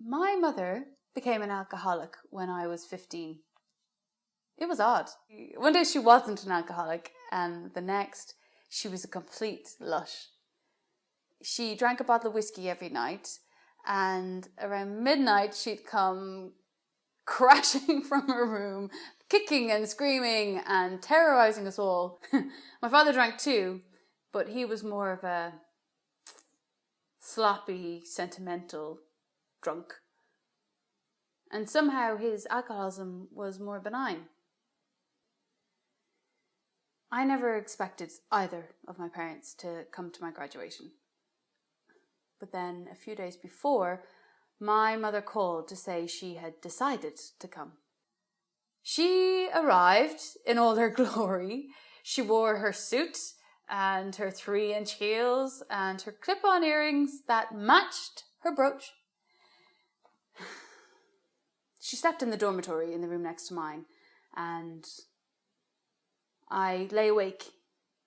My mother became an alcoholic when I was 15. It was odd. One day she wasn't an alcoholic, and the next she was a complete lush. She drank a bottle of whiskey every night, and around midnight she'd come crashing from her room, kicking and screaming and terrorising us all. My father drank too, but he was more of a sloppy, sentimental drunk. And somehow his alcoholism was more benign. I never expected either of my parents to come to my graduation. But then a few days before, my mother called to say she had decided to come. She arrived in all her glory. She wore her suit and her 3-inch heels and her clip-on earrings that matched her brooch. She slept in the dormitory in the room next to mine, and I lay awake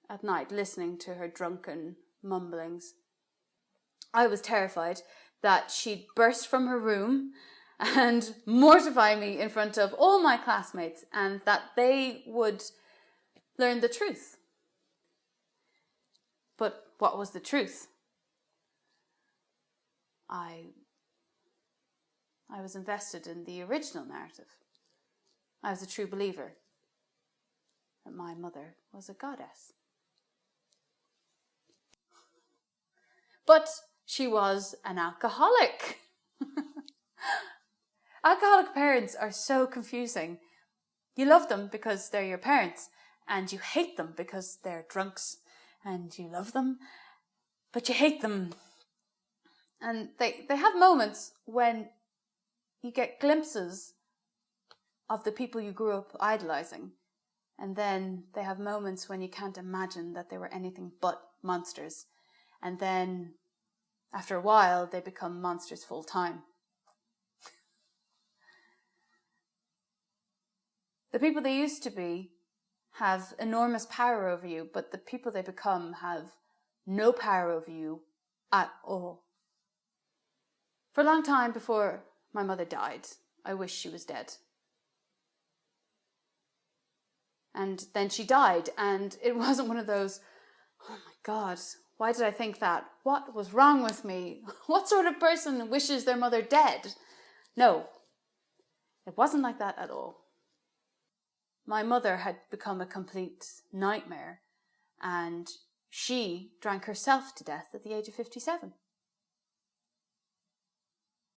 at night listening to her drunken mumblings. I was terrified that she'd burst from her room and mortify me in front of all my classmates, and that they would learn the truth. But what was the truth? I was invested in the original narrative. I was a true believer that my mother was a goddess. But she was an alcoholic. Alcoholic parents are so confusing. You love them because they're your parents, and you hate them because they're drunks, and you love them, but you hate them. And they have moments when you get glimpses of the people you grew up idolizing, and then they have moments when you can't imagine that they were anything but monsters. And then, after a while, they become monsters full time. The people they used to be have enormous power over you, but the people they become have no power over you at all. For a long time before my mother died, I wished she was dead. And then she died, and it wasn't one of those, oh my God, why did I think that? What was wrong with me? What sort of person wishes their mother dead? No, it wasn't like that at all. My mother had become a complete nightmare, and she drank herself to death at the age of 57.